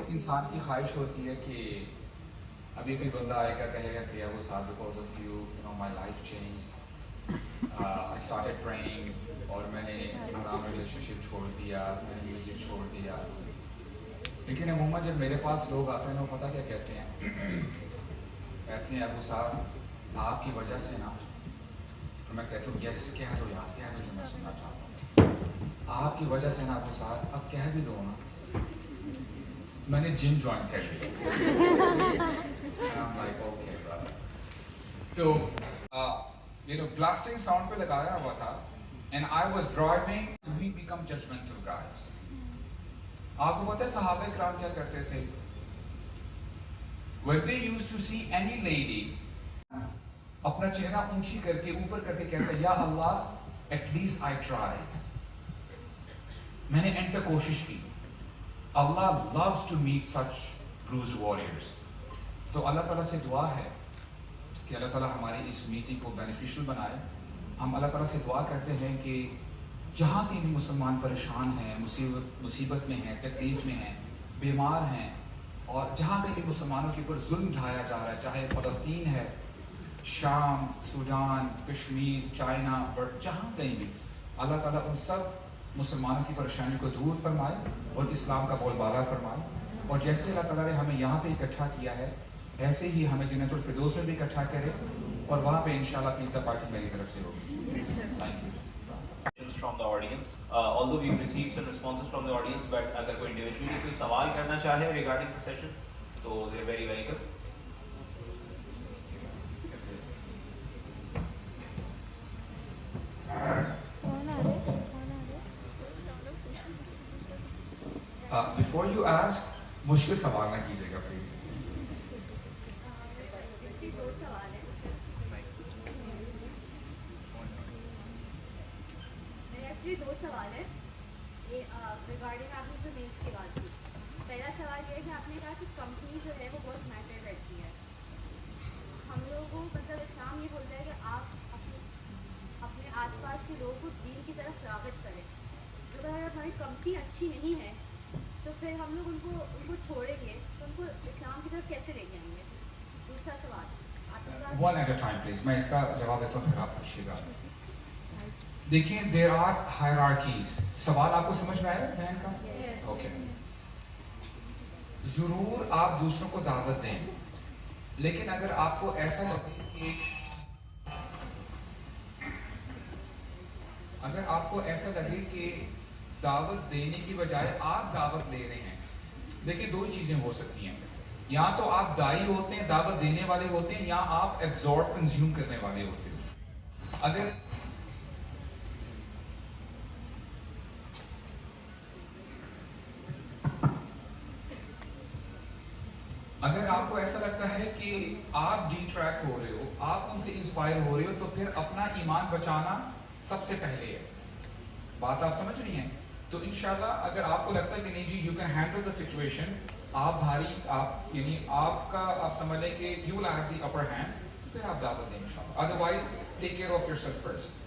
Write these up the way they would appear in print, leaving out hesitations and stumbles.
انسان کی خواہش ہوتی ہے کہ ابھی کوئی بندہ آئے گا کہے گا کہ ابو صاحب because of you know my life changed I started praying اور میں نے حرام ریلیشن شپ چھوڑ دیا, میں نے میوزک چھوڑ دیا. لیکن عموماً جب میرے پاس لوگ آتے ہیں وہ پتہ کیا کہتے ہیں, کہتے ہیں ابو صاحب آپ کی وجہ سے نا, تو میں کہتا ہوں یس کہہ دو یار, کہہ دو جو میں سننا چاہتا ہوں. آپ کی وجہ سے نا ابو صاحب اب کہہ بھی دو نا, میں نے جم جوائن کر لیا. تو بلاسٹنگ ساؤنڈ پہ لگایا ہوا تھا and I was driving, we become judgmental guys. آپ کو پتہ ہے صحابہ کرام کیا کرتے تھے؟ When they used to see any lady, اپنا چہرہ اونچی کر کے اوپر کر کے کہتے یا اللہ at least I tried, میں نے اینڈ تک کوشش کی. Allah loves to meet such bruised warriors. تو اللہ تعالیٰ سے دعا ہے کہ اللہ تعالیٰ ہماری اس میٹنگ کو بینیفیشل بنائے. ہم اللہ تعالیٰ سے دعا کرتے ہیں کہ جہاں کہیں بھی مسلمان پریشان ہیں, مصیبت میں ہیں, تکلیف میں ہیں, بیمار ہیں, اور جہاں کہیں بھی مسلمانوں کے اوپر ظلم ڈھایا جا رہا ہے, چاہے فلسطین ہے, شام, سوڈان, کشمیر, چائنا, جہاں کہیں بھی, اللہ تعالیٰ ان سب مسلمانوں کی پریشانی کو دور فرمائے اور اسلام کا بول بالا فرمائے. اور جیسے اللہ تعالیٰ نے ہمیں یہاں پہ اکٹھا کیا ہے, ایسے ہی ہمیں جنت الفردوس میں بھی اکٹھا کرے, اور وہاں پہ انشاءاللہ پیزا پارٹی میری طرف سے ہوگی. Thank you. From the audience, although we've received some responses from the audience, but اگر کوئی individually کوئی سوال کرنا چاہے regarding the session, تو they're very welcome. Before you ask, مشکل سوال نہ کیجیے گا پلیز. دو سوال ہے ریگارڈنگ آپ نے جو مینس کی بات کی. پہلا سوال یہ ہے کہ آپ نے کہا کہ کمپنی جو ہے وہ بہت میٹر کرتی ہے. ہم لوگوں کو مطلب اسلام یہ بولتا ہے کہ آپ اپنے آس پاس کے لوگوں کو دین کی طرف راغب کریں. تو اگر ہماری کمپنی اچھی نہیں ہے تو پھر ہم لوگ ان کو چھوڑیں گے تو ان کو اسلام کی طرف کیسے لے کے آئیں گے. دوسرا سوال آپ نے کہا One at a time please, میں اس کا جواب دیتا ہوں پھر آپ پوچھیے گا. دیکھیں there are hierarchies. سوال آپ کو سمجھ میں آیا بہن کا؟ اوکے. ضرور آپ دوسروں کو دعوت دیں, لیکن اگر آپ کو ایسا لگے کہ دعوت دینے کی بجائے آپ دعوت لے رہے ہیں, دیکھیں دو ہی چیزیں ہو سکتی ہیں. یا تو آپ دائی ہوتے ہیں, دعوت دینے والے ہوتے ہیں, یا آپ ایبزارب کنزیوم کرنے والے ہوتے ہیں. اگر آپ کو ایسا لگتا ہے کہ آپ ڈی ٹریک ہو رہے ہو, آپ ان سے انسپائر ہو رہے ہو, تو پھر اپنا ایمان بچانا سب سے پہلے ہے. بات آپ سمجھ رہی ہیں؟ تو انشاءاللہ اگر آپ کو لگتا ہے کہ نہیں جی you can handle the situation, آپ بھاری, آپ یعنی آپ کا آپ سمجھ لیں کہ you will have the upper hand, تو پھر آپ دعوت دیں انشاءاللہ. Otherwise take care of your self first.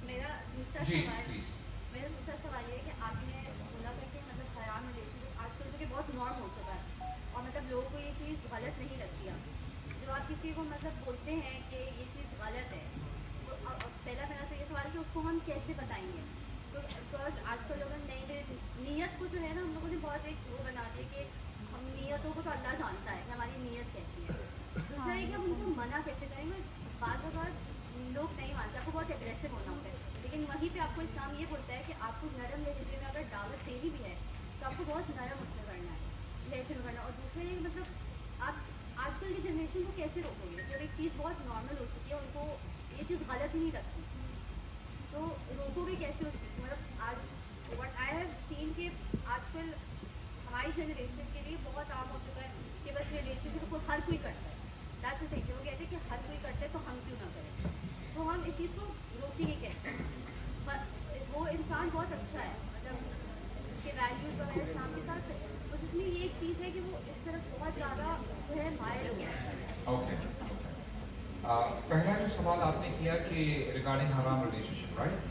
میرا دوسرا جی سوال پلیز. میرا دوسرا سوال یہ ہے کہ آپ نے بولا تھا کہ مطلب حرام ریلیشن آج کل کہ بہت نارم ہو چکا ہے, اور مطلب لوگوں کو یہ چیز غلط نہیں لگتی. جب آپ کسی کو مطلب بولتے ہیں کہ یہ چیز غلط ہے, تو پہلا تو یہ سوال ہے کہ اس کو ہم کیسے بتائیں گے. تو بیکاز آج کل لوگوں نے نیت کو جو ہے نا ہم لوگوں نے بہت ایک وہ بنا دیا کہ ہم نیتوں کو تو اللہ جانتا ہے کہ ہماری نیت کیسی ہے. دوسرا ہے کہ ہم ان کو منع کیسے کریں گے. بعض اوقات لوگ نہیں مانتے, آپ کو بہت اگریسو ہونا ہوتا ہے, لیکن وہیں پہ آپ کو اسلام یہ بولتا ہے کہ آپ کو نرم لہجے میں اگر دعوت دینی بھی ہے تو آپ کو بہت نرم اس میں کرنا ہے, لہجے میں کرنا. اور دوسرے مطلب آپ آج کل کی جنریشن کو کیسے روکو گے جب ایک چیز بہت نارمل ہو چکی ہے, ان کو یہ چیز غلط نہیں لگتی, تو روکو گے کیسے اس چیز. مطلب آج وٹ آئی ہیو سین کہ آج کل ہماری جنریشن کے لیے بہت عام ہو چکا ہے کہ بس ریلیشن شپ کو ہر کوئی کرتا ہے. دیٹس دا تھنگ, وہ کہتے ہیں کہ ہر کوئی کرتا ہے تو ہم کیوں نہ کریں. تو ہم اس چیز کو روکیں گے کیسے. وہ انسان بہت اچھا ہے, مطلب اس کے ویلیوز وغیرہ اسلام کے ساتھ ہے, بس اس میں یہ ایک چیز ہے کہ وہ اس طرف بہت زیادہ جو ہے مائل ہو گیا ہے. اوکے. پہلا جو سوال آپ نے کیا کہ ریگارڈنگ حرام relation ship, right.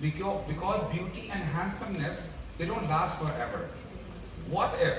Because beauty and handsomeness they don't last forever. What if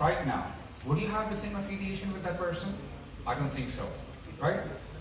right now, would you have the same affiliation with that person? I don't think so, right?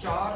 4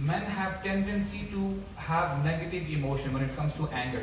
men have tendency to have negative emotion when it comes to anger,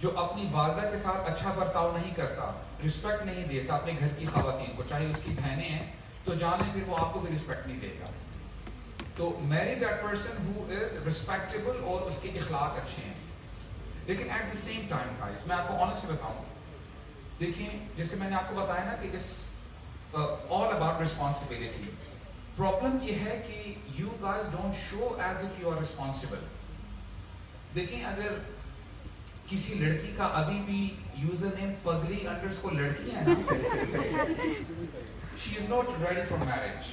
جو اپنی والدہ کے ساتھ اچھا برتاؤ نہیں کرتا, respect نہیں دیتا اپنے گھر کی خواتین کو, چاہے اس کی بہنیں ہیں تو جانے پھر وہ آپ کو بھی رسپیکٹ نہیں دے گا. تو میری that person who is respectable اور اس کے اخلاق اچھے ہیں. لیکن at the same time guys میں آپ کو آنیسٹلی بتاؤں, دیکھیں جیسے میں نے آپ کو بتایا نا کہ اس all about responsibility. پرابلم یہ ہے کہ you guys don't show as if you are responsible. دیکھیں اگر کسی لڑکی کا ابھی بھی یوزر نیم پگلی انڈرسکور لڑکی ہے نا, she is not ready for marriage.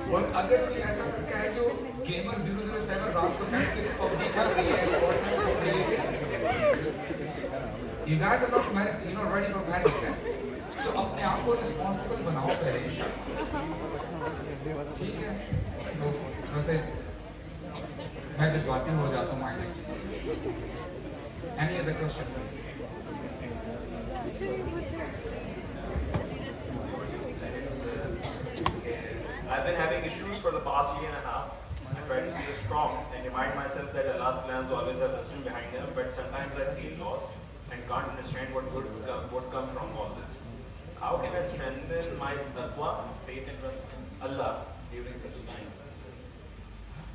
اور اگر کوئی ایسا لڑکا ہے جو گیمر 007 رات کو نیٹفلکس PUBG چل رہی ہے, فورٹنائٹ چل رہی ہے, you guys are not married, you're not ready for marriage then. So اپنے آپ کو responsible بناؤ پہلے انشاءاللہ, ٹھیک ہے. تو ویسے میں جذباتی ہو جاتا ہوں مائنڈ کی. Any other question please? I've been having issues for the past year and a half. I try to stay strong and remind myself that Allah's plans always have wisdom behind them, but sometimes I feel lost and can't understand what good would come from all this. How can I strengthen my taqwa, faith and trust in Allah during such times?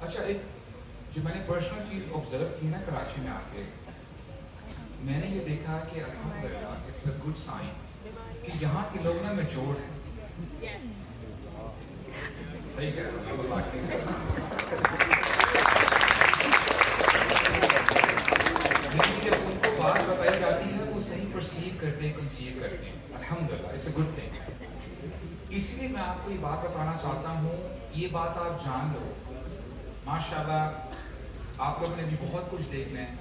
اچھا, ایک جو میں نے personal چیز observe کی نا کراچی میں آ کے, میں نے یہ دیکھا کہ الحمدللہ اٹس اے گڈ سائن کہ یہاں کے لوگ نا میچور ہیں. صحیح کہہ رہا ہوں, میں مذاق نہیں کر رہا. لیکن جب ان کو بات بتائی جاتی ہے وہ صحیح پرسیو کرتے ہیں, کنسیو کرتے ہیں. الحمدللہ اٹس اے گڈ تھنگ. اسی لیے میں آپ کو یہ بات بتانا چاہتا ہوں, یہ بات آپ جان لو. ماشاءاللہ آپ لوگوں نے بھی بہت کچھ دیکھنا ہے.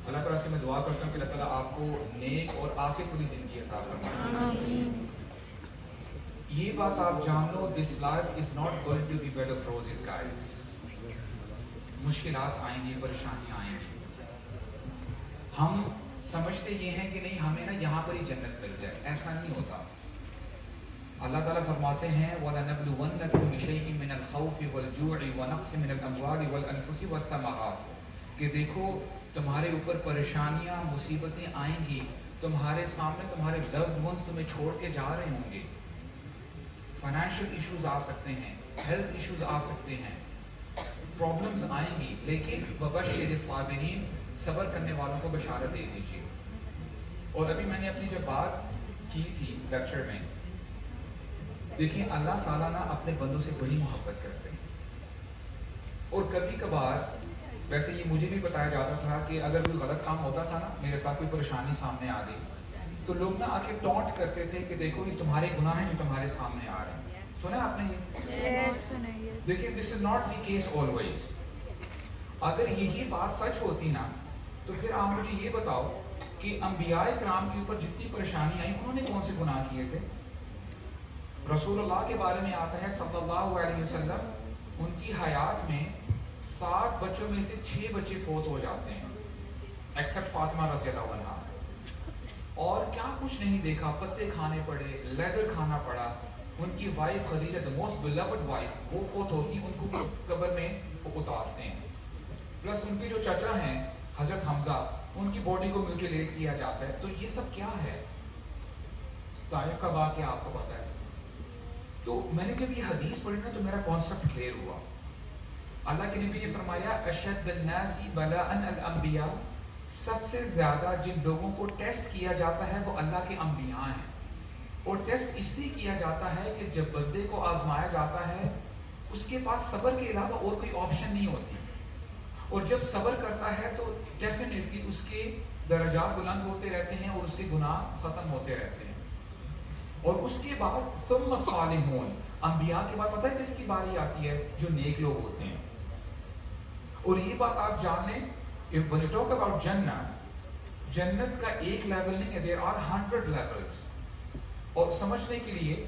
اللہ تعالیٰ سے میں دعا کرتا ہوں کہ اللہ تعالیٰ آپ کو نیک اور عافیت والی زندگی عطا فرمائے. یہ بات آپ جان لو, this life is not going to be bed of roses guys. مشکلات آئیں گی, پریشانیاں آئیں گی. ہم سمجھتے یہ ہیں کہ نہیں ہمیں نا یہاں پر ہی جنت مل جائے, ایسا نہیں ہوتا. اللہ تعالیٰ فرماتے ہیں وَلَنَبْلُوَنَّكُمْ بِشَيْءٍ مِّنَ الْخَوْفِ وَالْجُوعِ وَنَقْصٍ مِّنَ الْأَمْوَالِ وَالْأَنفُسِ وَالثَّمَرَاتِ, کہ دیکھو تمہارے اوپر پریشانیاں مصیبتیں آئیں گی, تمہارے سامنے تمہارے لوڈ ونس تمہیں چھوڑ کے جا رہے ہوں گے, فائنینشیل ایشوز آ سکتے ہیں, ہیلتھ ایشوز آ سکتے ہیں, پرابلمز آئیں گی, لیکن وَبَشِّرِ الصَّابِرِينَ, صبر کرنے والوں کو بشارت دے دیجیے. اور ابھی میں نے اپنی جب بات کی تھی لیکچر میں, دیکھیں اللہ تعالیٰ نا اپنے بندوں سے بڑی محبت کرتے ہیں. اور کبھی کبھار ویسے یہ مجھے بھی بتایا جاتا تھا کہ اگر کوئی غلط کام ہوتا تھا نا, میرے ساتھ کوئی پریشانی سامنے آ گئی, تو لوگ نا آ کے ٹونٹ کرتے تھے کہ دیکھو یہ تمہارے گناہ ہیں جو تمہارے سامنے آ رہے ہیں. سنا آپ نے یہ؟ دیکھیں this is not the case always. اگر یہی بات سچ ہوتی نا تو پھر آپ مجھے یہ بتاؤ کہ انبیاء کرام کے اوپر جتنی پریشانی آئی انہوں نے کون سے گناہ کیے تھے؟ رسول اللہ کے بارے میں آتا ہے صلی اللہ علیہ وسلم, ان کی حیات میں 7 بچوں میں سے 6 بچے فوت ہو جاتے ہیں ایکسپٹ فاطمہ رضی اللہ عنہا. اور کیا کچھ نہیں دیکھا, پتے کھانے پڑے, لیدر کھانا پڑا. ان کی wife Khadija the most beloved wife, وہ فوت ہوتی, ان کو قبر میں اتارتے ہیں. پلس ان کے جو چچا ہیں حضرت حمزہ, ان کی باڈی کو میوٹیلیٹ کیا جاتا ہے. تو یہ سب کیا ہے؟ طائف کا واقعہ آپ کو پتا ہے. تو میں نے جب یہ حدیث پڑھی نا تو میرا کانسیپٹ کلیئر ہوا. اللہ کے نبی نے فرمایا اشد الناس بلاء الانبیاء, سب سے زیادہ جن لوگوں کو ٹیسٹ کیا جاتا ہے وہ اللہ کے انبیاء ہیں. اور ٹیسٹ اس لیے کیا جاتا ہے کہ جب بندے کو آزمایا جاتا ہے اس کے پاس صبر کے علاوہ اور کوئی آپشن نہیں ہوتی, اور جب صبر کرتا ہے تو ڈیفینیٹلی اس کے درجات بلند ہوتے رہتے ہیں اور اس کے گناہ ختم ہوتے رہتے ہیں. اور اس کے بعد ثم الصالحون, انبیاء کے بعد پتہ ہے کس کی باری آتی ہے؟ جو نیک لوگ ہوتے ہیں. اور یہ بات آپ جان لیں کہ when you talk about جنہ, جنت کا ایک لیول نہیں ہے, there are 100 levels. اور سمجھنے کے لیے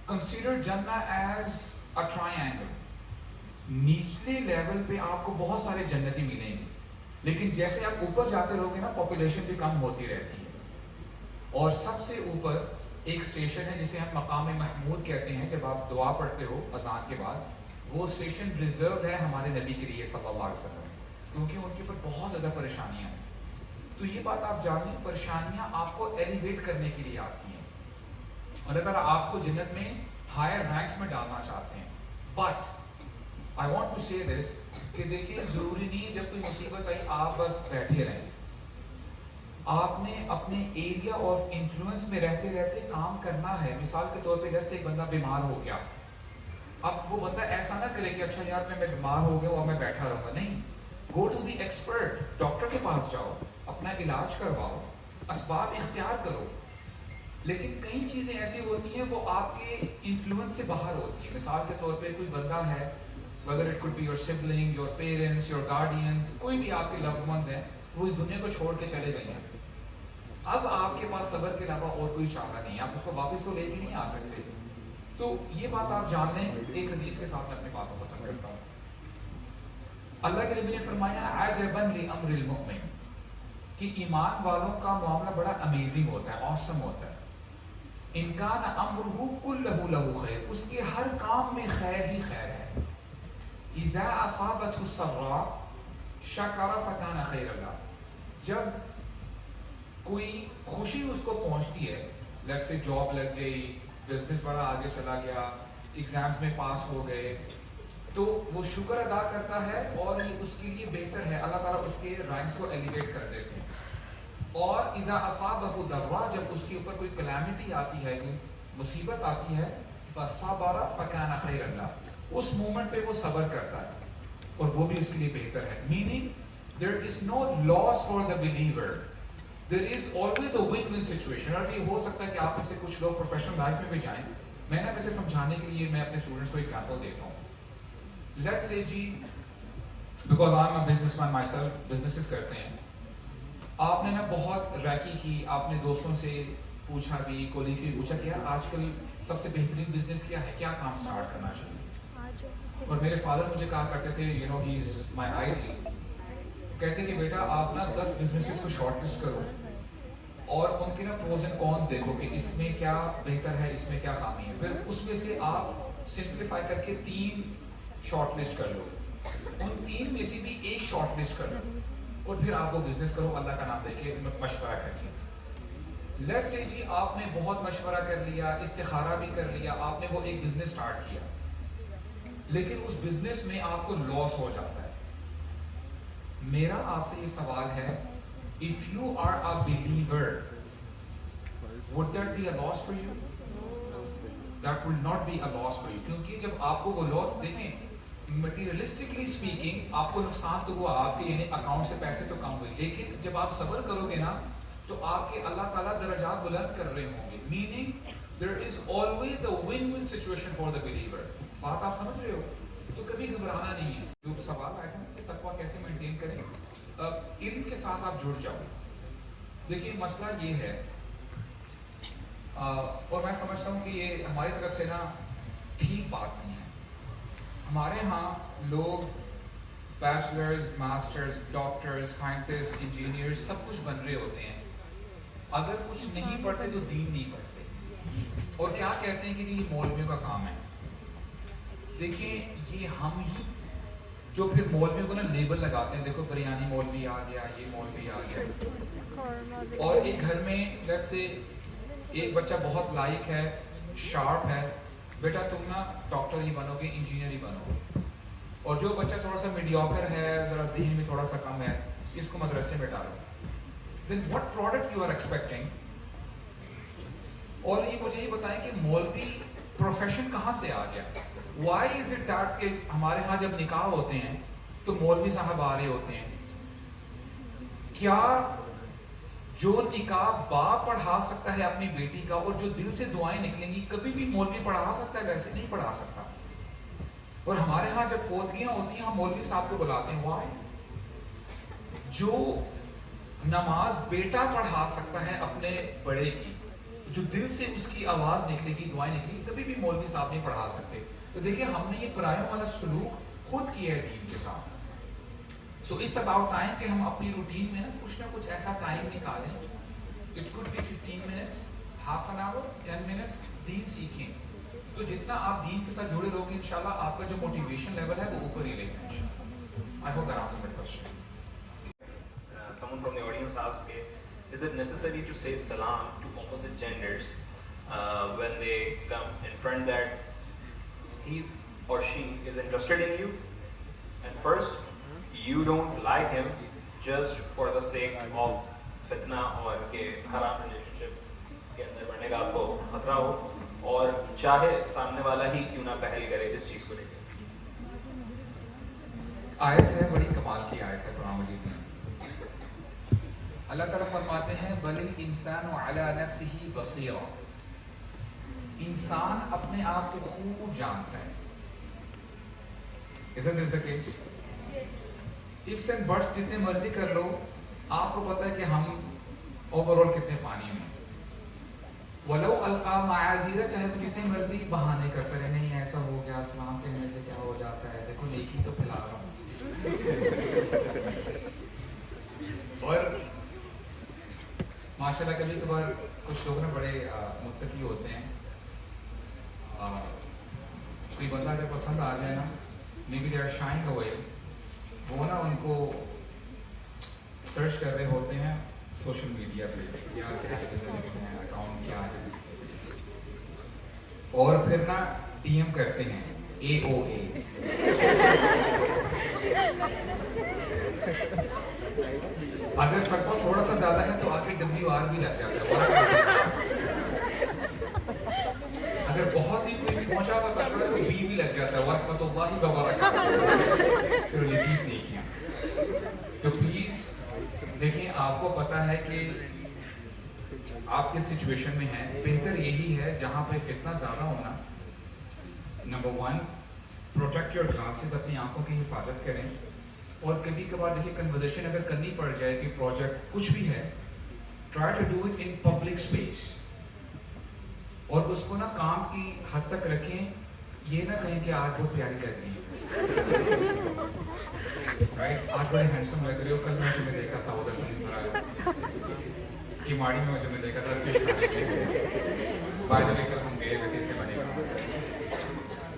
consider جنہ as a triangle. نیچلے لیول پہ آپ کو بہت سارے جنتی ملیں گے, لیکن جیسے آپ اوپر جاتے رہو گے نا پاپولیشن بھی کم ہوتی رہتی ہے. اور سب سے اوپر ایک اسٹیشن ہے جسے ہم مقام محمود کہتے ہیں. جب آپ دعا پڑھتے ہو اذان کے بعد وہ اسٹیشن ریزرو ہے ہمارے نبی کے لیے صلی اللہ علیہ وسلم، کیونکہ ان کے اوپر بہت زیادہ پریشانیاں ہیں. تو یہ بات آپ جان لیں، پریشانیاں آپ کو ایلیویٹ کرنے کے لیے آتی ہیں. اللہ تعالیٰ آپ کو جنت میں ہائر رینکس میں ڈالنا چاہتے ہیں. بٹ آئی وانٹ ٹو سے دس کہ دیکھیے ضروری نہیں ہے جب کوئی مصیبت آئی آپ بس بیٹھے رہیں. آپ نے اپنے ایریا آف انفلوئنس میں رہتے رہتے کام کرنا ہے. مثال کے طور پہ جیسے ایک بندہ بیمار ہو گیا، اب وہ بندہ ایسا نہ کرے کہ اچھا یار میں بیمار ہو گیا اور میں بیٹھا رہوں گا. نہیں، go to the expert, doctor کے پاس جاؤ، اپنا علاج کرواؤ، اسباب اختیار کرو. لیکن کئی چیزیں ایسی ہوتی ہیں وہ آپ کے انفلوئنس سے باہر ہوتی ہیں. مثال کے طور پہ کوئی بندہ ہے، whether it could be your sibling, your parents, your guardians، کوئی بھی آپ کے loved ones ہیں، وہ اس دنیا کو چھوڑ کے چلے گئے ہیں. اب آپ کے پاس صبر کے علاوہ اور کوئی چارہ نہیں ہے، آپ اس کو واپس تو لے کے نہیں آ سکتے. تو یہ بات آپ جان لیں. ایک حدیث کے ساتھ میں اپنی بات کو ختم کرتا ہوں. اللہ کے نبی نے فرمایا عجباً لامر المؤمن، کہ ایمان والوں کا معاملہ بڑا امیزنگ ہوتا ہے، awesome ہوتا ہے. ان کان امرہ کلہ لہ خیر، اس کے ہر کام میں خیر ہی خیر ہے. اذا اصابتہ السراء شکر فکان خیر اللہ، جب کوئی خوشی اس کو پہنچتی ہے، لیٹس سے جاب لگ گئی، بزنس بڑا آگے چلا گیا، ایگزامز میں پاس ہو گئے، تو وہ شکر ادا کرتا ہے اور یہ اس کے لیے بہتر ہے. اللہ تعالیٰ اس کے رینکس کو ایلیویٹ کر دیتے ہیں. اور اذا اصابہ ضراء، جب اس کے اوپر کوئی کلیمٹی آتی ہے، کوئی مصیبت آتی ہے، فصبر فکان خیر اللہ، اس مومنٹ پہ وہ صبر کرتا ہے اور وہ بھی اس کے لیے بہتر ہے. Meaning there is no loss for the believer, there is always a win-win situation. اور یہ ہو سکتا ہے کہ آپ میں سے کچھ لوگ پروفیشنل لائف میں بھی جائیں. میں نے ویسے سمجھانے کے لیے میں اپنے اسٹوڈنٹس کو ایگزامپل دیتا ہوں. لیٹس سے جی، because I am a business man مائی سیلف، بزنسز کرتے ہیں. آپ نے نا بہت ریکی کی، آپ نے دوستوں سے پوچھا بھی، کولیگ سے پوچھا کہ یار آج کل سب سے بہترین بزنس کیا ہے، کیا کام سٹارٹ کرنا چاہیے. اور میرے فادر مجھے کہا کرتے تھے، you know he is my Idol, کہتے کہ بیٹا آپ نا 10 بزنسز کو شارٹ لسٹ کرو اور ان کے نا پروز اینڈ کونس دیکھو کہ اس میں کیا بہتر ہے، اس میں کیا خامی ہے. پھر اس میں سے آپ سمپلیفائی کر کے 3 شارٹ لسٹ کر لو، ان 3 میں سے بھی ایک شارٹ لسٹ کر لو اور پھر آپ وہ بزنس کرو اللہ کا نام لے کے، مشورہ کر کے. لیٹس سے جی آپ نے بہت مشورہ کر لیا، استخارہ بھی کر لیا، آپ نے وہ ایک بزنس سٹارٹ کیا، لیکن اس بزنس میں آپ کو لاس ہو جاتا ہے. میرا آپ سے یہ سوال ہے، if you are a believer, would that be a loss for you? That will not be a loss for you. کیونکہ جب آپ کو وہ لاس دیکھیں، مٹیریلسٹکلی اسپیکنگ آپ کو نقصان تو ہوا، آپ کے یعنی اکاؤنٹ سے پیسے تو کم ہوئے، لیکن جب آپ صبر کرو گے نا تو آپ کے اللہ تعالیٰ درجات بلند کر رہے ہوں گے. Meaning there is always a win-win situation for the believer. بات آپ سمجھ رہے ہو؟ تو کبھی گھبرانا نہیں ہے. جو سوال آیا تھا کہ تقویٰ کیسے مینٹین کریں، علم کے ساتھ آپ جڑ جاؤ. دیکھیے مسئلہ یہ ہے، اور میں سمجھتا ہوں کہ یہ ہماری طرف سے نا ٹھیک بات نہیں ہے. ہمارے ہاں لوگ bachelors, masters, doctors, scientist, engineers سب کچھ بن رہے ہوتے ہیں. اگر کچھ نہیں پڑھتے تو دین نہیں پڑھتے، اور کیا کہتے ہیں کہ یہ مولویوں کا کام ہے. دیکھیں یہ ہم ہی جو پھر مولویوں کو نا لیبل لگاتے ہیں، دیکھو بریانی مولوی آ گیا، یہ مولوی آ گیا. اور ایک گھر میں لیٹس سے ایک بچہ بہت لائق ہے، شارپ ہے، بیٹا تم نا ڈاکٹر ہی بنو گے، انجینئر ہی بنو. اور جو بچہ تھوڑا سا میڈیوکر ہے، ذرا ذہن میں تھوڑا سا کم ہے، اس کو مدرسے میں ڈالو. Then what product you are expecting. اور یہ مجھے یہ بتائیں کہ مولوی پروفیشن کہاں سے آ گیا. وائی از اٹ دیٹ کہ ہمارے ہاں جب نکاح ہوتے ہیں تو مولوی صاحب آ رہے ہوتے ہیں. کیا جو نکاح باپ پڑھا سکتا ہے اپنی بیٹی کا اور جو دل سے دعائیں نکلیں گی، کبھی بھی مولوی پڑھا سکتا ہے؟ ویسے نہیں پڑھا سکتا. اور ہمارے ہاں جب فوتگیاں ہوتی ہیں ہم مولوی صاحب کو بلاتے ہیں. وائی؟ جو نماز بیٹا پڑھا سکتا ہے اپنے بڑے کی، جو دل سے اس کی آواز نکلے گی، دعائیں نکلیں گی، کبھی بھی مولوی صاحب نہیں پڑھا سکتے. تو دیکھیں ہم نے یہ پرایوں والا سلوک خود کیا ہے دین کے ساتھ. سو اٹس اباؤٹ ٹائم کہ ہم اپنی روٹین میں کچھ نہ کچھ ایسا ٹائم نکالیں. It could be 15 minutes, half an hour, 10 minutes, then سیکھیں. تو جتنا آپ دین کے ساتھ جڑے رہو گے انشاءاللہ آپ کا جو موٹیویشن لیول ہے وہ اوپر ہی رہے گا انشاءاللہ. I hope that answers the question. Someone from the audience asked me, is it necessary to say salam to opposite genders when they come in front that he's or she is interested in you? And first, you don't like him just for the sake of fitna or کہ حرام relationship کے اندر بڑھنے کا آپ کو خطرہ ہو, اور چاہے سامنے والا ہی کیوں نہ پہل کرے اس چیز کو لے کے. آیت ہے, بڑی کمال کی آیت ہے قرآن مجید میں. اللہ تعالیٰ فرماتے ہیں بل الانسان علی نفسہ بصیرہ, انسان اپنے آپ کو خوب جانتا ہے. Isn't this the case? Ifs and buts جتنے مرضی کر لو, آپ کو پتا ہے کہ ہم اوور آل کتنے پانی میں. ولو القا معاذیرہ, چاہے وہ جتنے مرضی بہانے کرتے رہے, نہیں ایسا ہو گیا, اسلام کہنے سے کیا ہو جاتا ہے, دیکھو نیکی تو پھیلا رہا ہوں. اور ماشاءاللہ کبھی کبھار کچھ لوگ نا بڑے متقی ہوتے ہیں. کوئی بندہ اگر پسند آ جائے نا, maybe they are shying away, وہ نا ان کو سرچ کر رہے ہوتے ہیں سوشل میڈیا پہ, یا اکاؤنٹ کیا ہے, اور پھر نا ڈی ایم کرتے ہیں AOA. اگر تقویٰ تھوڑا سا زیادہ ہے تو آگے WR بھی لگ جاتا ہے. اگر بہت ہی کوئی پہنچا ہوا تقویٰ ہے تو B بھی لگ جاتا ہے, ورحمۃ اللہ وبرکاتہ. تو ریلیز نہیں کیا. تو پلیز دیکھیں, آپ کو پتا ہے کہ آپ کس سچویشن میں ہیں. بہتر یہی ہے جہاں پہ فتنہ زیادہ ہونا, نمبر 1 پروٹیکٹ یور گلاسز, اپنی آنکھوں کی حفاظت کریں. اور کبھی کبھار دیکھیں کنورزیشن اگر کرنی پڑ جائے کہ پروجیکٹ کچھ بھی ہے, try to do it in public space, اور اس کو نا کام کی حد تک رکھیں. یہ نہ کہیں کہ آج بہت پیاری لگ رہی ہے, رائٹ, آج بڑے ہینڈسم لگ رہے ہو, کل میں تمہیں دیکھا تھا ادھر تم کیماڑی میں تمہیں دیکھا تھا فش کھانے کے لیے, بائی دا وے کل ہم گئے ہوئے تھے, سے بنے گا.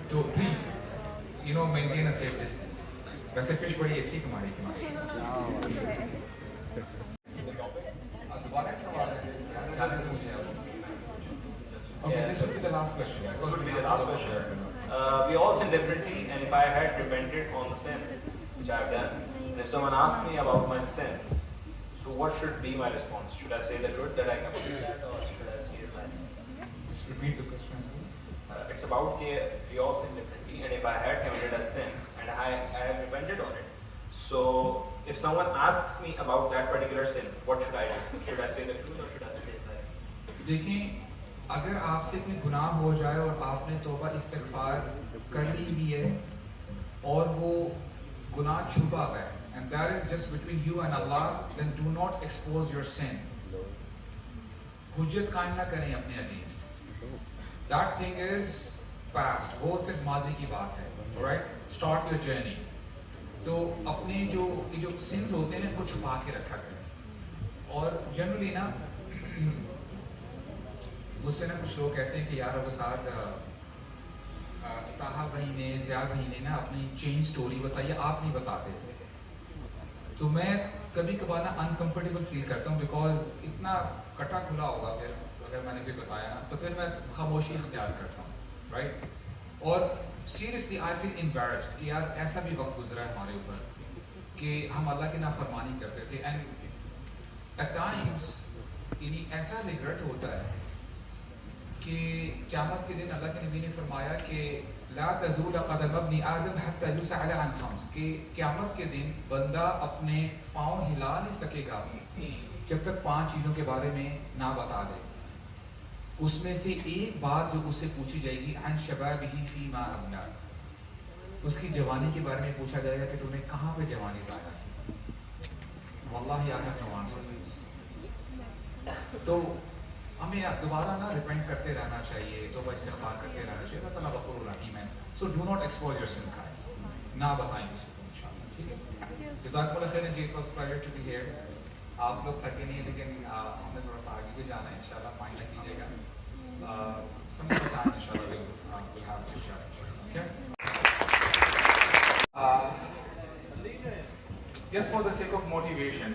تو please you know maintain a safe distance. ویسے فش بڑی اچھی کمائی کی ماشاءاللہ. دوبارہ ایک سوال ہے. Okay, this will be the last question. This would be the last question. We all sin differently, and if I had repented on the sin which I have done, and if someone asked me about my sin, so what should be my response? Should I say the truth that I committed that, or should I say a lie? Just repeat the question. It's about that we all sin differently, and if I had committed a sin and I have repented on it, so if someone asks me about that particular sin, what should I do? Should I say the truth or should I say a lie? دیکھیں, اگر آپ سے کوئی گناہ ہو جائے اور آپ نے توبہ استغفار کر لی بھی ہے اور وہ گناہ چھپا ہوا ہے, and that is just between you and Allah, then do not expose your sin. حجت قائم نہ کریں اپنے against. That thing is past, وہ صرف ماضی کی بات ہے. Right? Start your journey. تو اپنے جو sins ہوتے ہیں ان کو چھپا کے رکھا کریں. اور جنرلی نا مجھ سے نا کچھ لوگ کہتے ہیں کہ یار ابو سعد طاہا بھائی نے, ضیاء بھائی نے نا اپنی چینج سٹوری بتائی ہے, آپ نہیں بتاتے. تو میں کبھی کبھار نا انکمفرٹیبل فیل کرتا ہوں, بیکاز اتنا کٹا کھلا ہوگا پھر اگر میں نے بھی بتایا نا, تو پھر میں خاموشی اختیار کرتا ہوں, رائٹ. اور سیریسلی آئی فیل امبیرسڈ کہ یار ایسا بھی وقت گزرا ہے ہمارے اوپر کہ ہم اللہ کی نافرمانی کرتے تھے. اینڈ ایٹ ٹائمس یعنی ایسا ریگریٹ ہوتا ہے کہ قیامت کے دن اللہ کے نبی نے فرمایا کہ لا تزول قدم ابن آدم حتی یسأل عن خمس, کہ قیامت کے دن بندہ اپنے پاؤں ہلا نہیں سکے گا جب تک 5 چیزوں کے بارے میں نہ بتا دے. اس میں سے ایک بات جو اس سے پوچھی جائے گی, عن شبابہ فیما ابلا, اس کی جوانی کے بارے میں پوچھا جائے گا کہ تم نے کہاں پہ جوانی ضائع کی. واللہ I have no answer for this. تو ہمیں دوبارہ نا ریپینٹ کرتے رہنا چاہیے, توبہ استغفار کرتے رہنا چاہیے. اللہ تعالیٰ غفور الرحیم ہے. So do not expose your sin guys, نہ بتائیں کسی کو انشاءاللہ, ٹھیک ہے. جزاک اللہ خیر جی, it was pleasure to be here. آپ لوگ تھکے نہیں, لیکن ہم نے تھوڑا سا آگے بھی جانا ہے انشاءاللہ, مائنڈ نہ کیجیے گا. some other time inshallah we'll have to share. Okay? Just for the sake of motivation,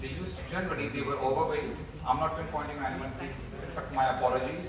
they used to generally they were overweight. I'm not pinpointing anyone, please accept my apologies.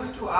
used to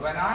when I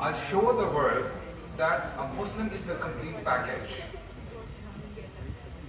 I'll show the world that a Muslim is the complete package.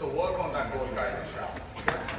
So work on that goal, guys, inshallah.